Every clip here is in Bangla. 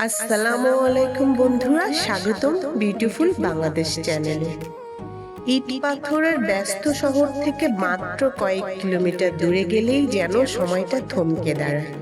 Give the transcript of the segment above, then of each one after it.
আসসালামু আলাইকুম বন্ধুরা, স্বাগতম বিউটিফুল বাংলাদেশ চ্যানেলে। ইট পাথরের ব্যস্ত শহর থেকে মাত্র কয়েক কিলোমিটার দূরে গেলেই যেন সময়টা থমকে দাঁড়ায়,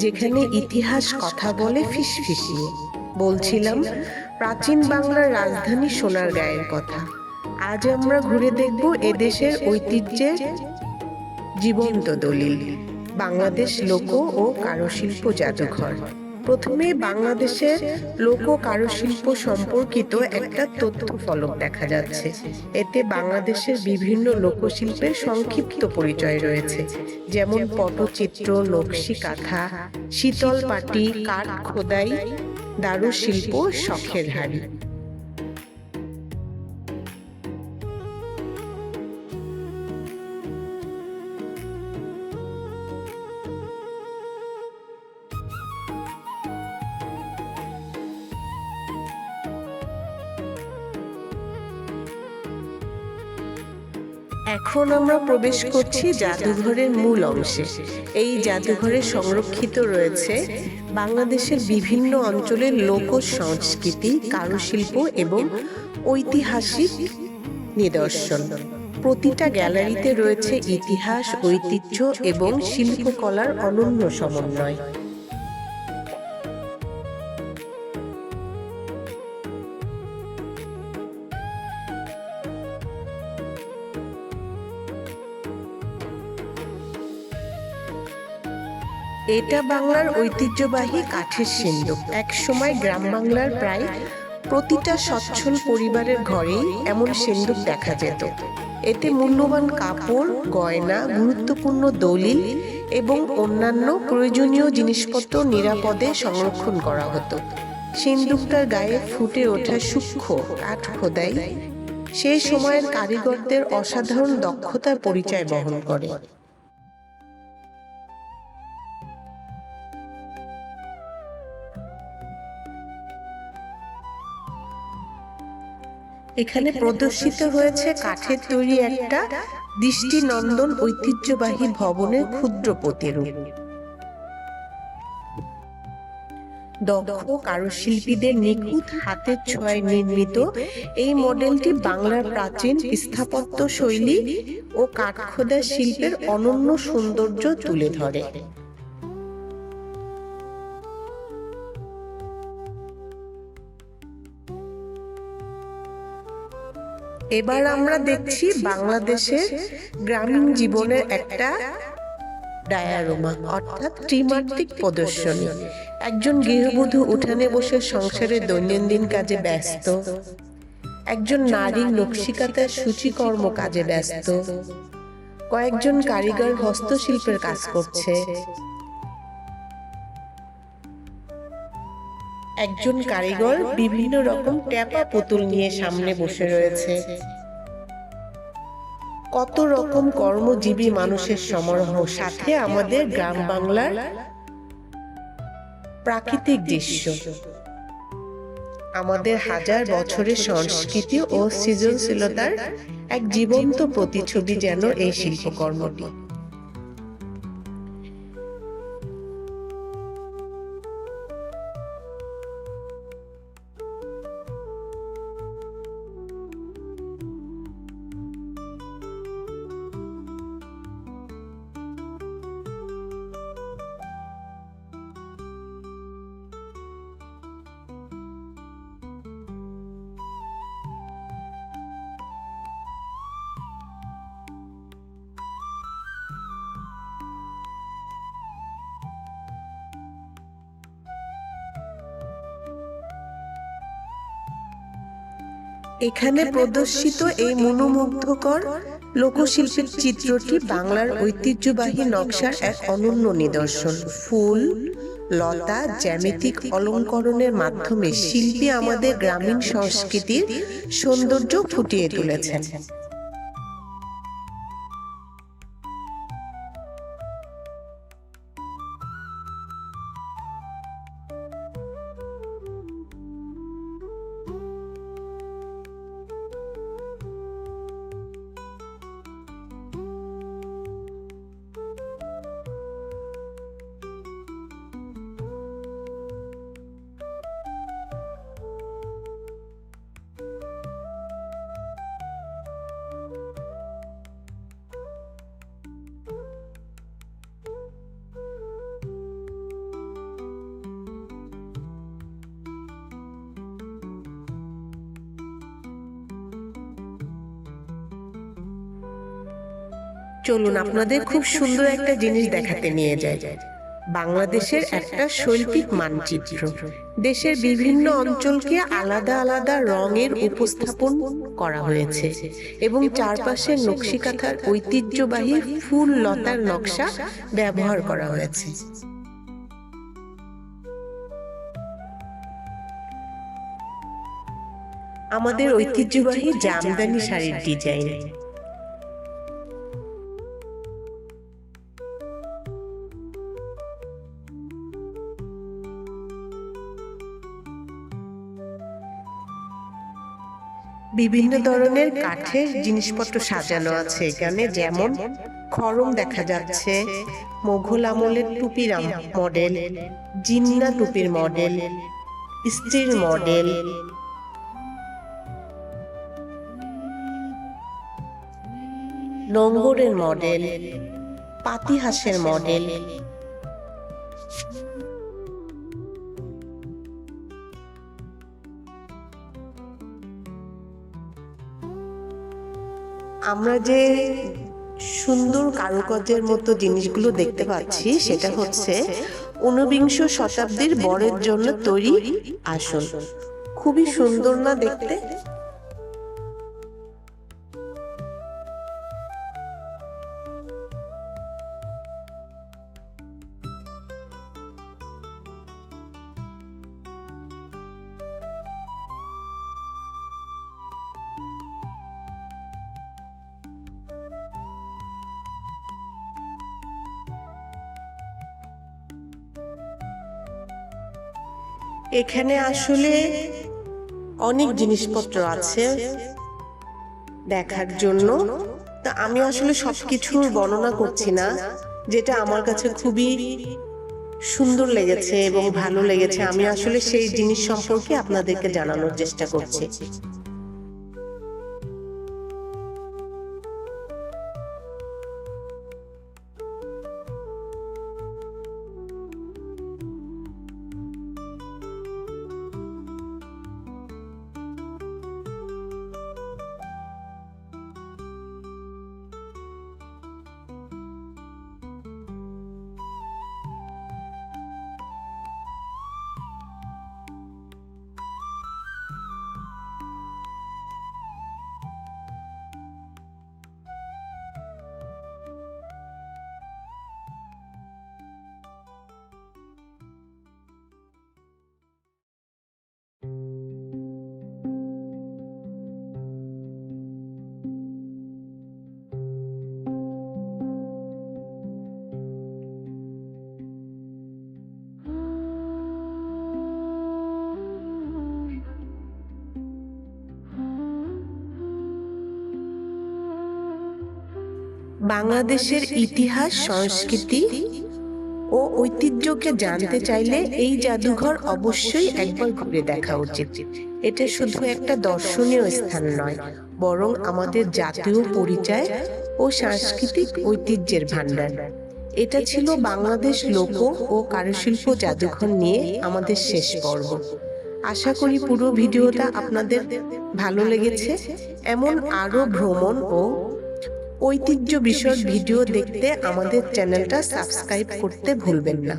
যেখানে ইতিহাস কথা বলে ফিসফিসিয়ে। বলছিলাম প্রাচীন বাংলার রাজধানী সোনারগাঁয়ের কথা। আজ আমরা ঘুরে দেখব এদেশের ঐতিহ্যের জীবন্ত দলিল, বাংলাদেশ লোক ও কারুশিল্প জাদুঘর। প্রথমে বাংলাদেশের লোক কারুশিল্প সম্পর্কিত একটা তথ্য ফলক দেখা যাচ্ছে। এতে বাংলাদেশের বিভিন্ন লোকশিল্পের সংক্ষিপ্ত পরিচয় রয়েছে, যেমন পটচিত্র, নকশি কাঁথা, শীতল পাটি, কাঠ খোদাই, দারুশিল্প, শখের হাড়ি। এখন আমরা প্রবেশ করছি জাদুঘরের মূল অংশে। এই জাদুঘরে সংরক্ষিত রয়েছে বাংলাদেশের বিভিন্ন অঞ্চলের লোক সংস্কৃতি, কারুশিল্প এবং ঐতিহাসিক নিদর্শন। প্রতিটা গ্যালারিতে রয়েছে ইতিহাস, ঐতিহ্য এবং শিল্পকলার অনন্য সমন্বয়। এটা বাংলার ঐতিহ্যবাহী কাঠের সিন্দুক। এক সময় গ্রাম বাংলার প্রায় প্রতিটা সচ্ছল পরিবারের ঘরেই এমন সিন্দুক দেখা যেত। এতে মূল্যবান কাপড়, গয়না, গুরুত্বপূর্ণ দলিল এবং অন্যান্য প্রয়োজনীয় জিনিসপত্র নিরাপদে সংরক্ষণ করা হতো। সিন্দুকটার গায়ে ফুটে ওঠা সূক্ষ্ম কাঠ খোদাই সেই সময়ের কারিগরদের অসাধারণ দক্ষতার পরিচয় বহন করে। এখানে প্রদর্শিত হয়েছে কাঠের তৈরি একটা দৃষ্টিনন্দন ঐতিহ্যবাহী ভবনের ক্ষুদ্র প্রতিরূপ। দক্ষ কারুশিল্পীদের নিখুঁত হাতের ছোঁয়ায় নির্মিত এই মডেলটি বাংলার প্রাচীন স্থাপত্য শৈলী ও কাঠখোদাই শিল্পের অনন্য সৌন্দর্য তুলে ধরে। এবার আমরা দেখছি বাংলাদেশের গ্রামীণ জীবনের একটা ডায়ারোমা, অর্থাৎ ত্রিমাত্রিক প্রদর্শনী। একজন গৃহবধূ উঠানে বসে সংসারের দৈনন্দিন কাজে ব্যস্ত, একজন নারী নকশিকাঁথার সূচিকর্ম কাজে ব্যস্ত, কয়েকজন কারিগর হস্তশিল্পের কাজ করছে, একজন কারিগর বিভিন্ন রকম ট্যাপা পুতুল নিয়ে সামনে বসে রয়েছে। কত রকম কর্মজীবী মানুষের সমারোহ, সাথে আমাদের গ্রাম বাংলার প্রাকৃতিক দৃশ্য। আমাদের হাজার বছরের সংস্কৃতি ও সৃজনশীলতার এক জীবন্ত প্রতিচ্ছবি যেন এই শিল্পকর্মটি। এখানে প্রদর্শিত এই মনোমুগ্ধকর লোকশিল্পের চিত্রটি বাংলার ঐতিহ্যবাহী নকশার এক অনন্য নিদর্শন। ফুল, লতা, জ্যামিতিক অলঙ্করণের মাধ্যমে শিল্পী আমাদের গ্রামীণ সংস্কৃতির সৌন্দর্য ফুটিয়ে তুলেছেন। চলুন আপনাদের খুব সুন্দর একটা জিনিস দেখাতে নিয়ে যাই। বাংলাদেশের একটা শৈল্পিক মানচিত্র। দেশের বিভিন্ন অঞ্চলকে আলাদা আলাদা রঙের উপস্থাপন করা হয়েছে এবং চারপাশের নকশিকাঁথার ঐতিহ্যবাহী ফুল লতার নকশা ব্যবহার করা হয়েছে। আমাদের ঐতিহ্যবাহী জামদানি শাড়ির ডিজাইন। বিভিন্ন ধরনের কাঠের জিনিসপত্র সাজানো আছে এখানে, যেমন খড়ম দেখা যাচ্ছে, মোঘল আমলের টুপির মডেল, জিন্না টুপির মডেল, স্ত্রীর মডেল, নোঙ্গরের মডেল, পাতিহাঁসের মডেল। আমরা যে সুন্দর কারুকার্যের মতো জিনিসগুলো দেখতে পাচ্ছি সেটা হচ্ছে ঊনবিংশ শতাব্দীর বরের জন্য তৈরি আসন। খুবই সুন্দর না দেখতে? এখানে আসলে অনেক জিনিসপত্র আছে দেখার জন্য, তা আমি আসলে সবকিছুর বর্ণনা করছি না। যেটা আমার কাছে খুবই সুন্দর লেগেছে এবং ভালো লেগেছে, আমি আসলে সেই জিনিস সম্পর্কে আপনাদেরকে জানানোর চেষ্টা করছি। বাংলাদেশের ইতিহাস, সংস্কৃতি ও ঐতিহ্যকে জানতে চাইলে এই জাদুঘর অবশ্যই একবার ঘুরে দেখা উচিত। এটা শুধু একটা দর্শনীয় স্থান নয়, বরং আমাদের জাতীয় পরিচয় ও সাংস্কৃতিক ঐতিহ্যের ভান্ডার। এটা ছিল বাংলাদেশ লোক ও কারুশিল্প জাদুঘর নিয়ে আমাদের শেষ পর্ব। আশা করি পুরো ভিডিওটা আপনাদের ভালো লেগেছে। এমন আরো ভ্রমণ ও ঐতিহ্য বিষয়ক ভিডিও দেখতে আমাদের চ্যানেলটা সাবস্ক্রাইব করতে ভুলবেন না।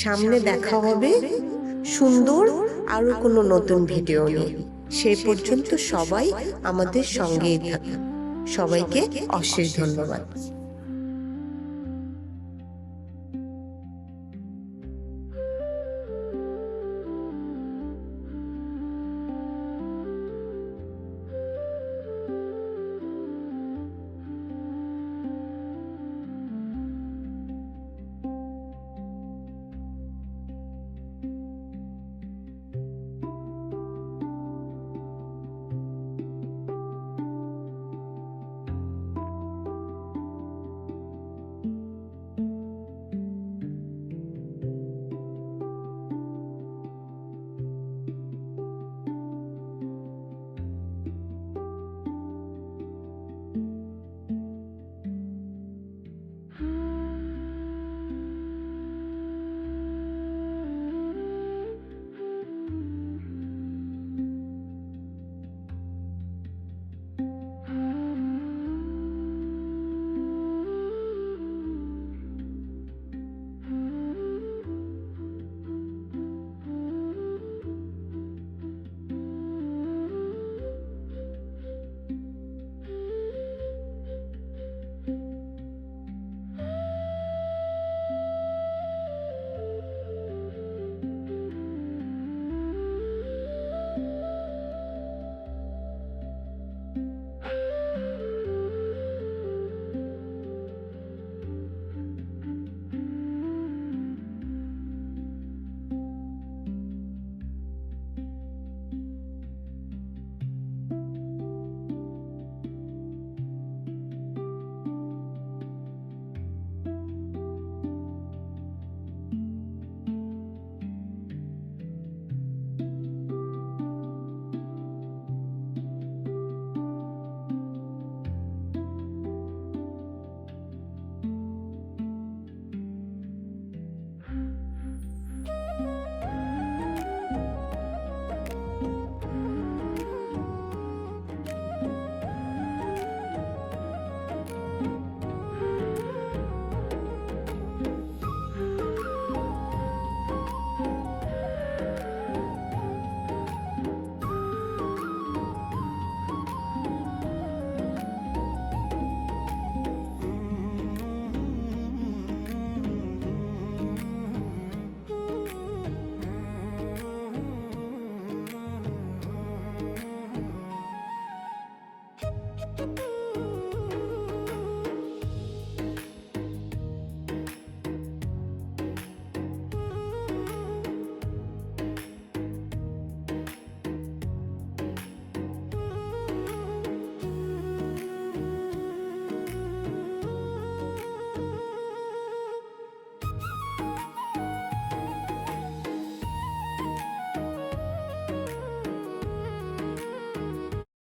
সামনে দেখা হবে সুন্দর আরো কোনো নতুন ভিডিও নিয়ে। সেই পর্যন্ত সবাই আমাদের সঙ্গেই থাকুন। সবাইকে অশেষ ধন্যবাদ।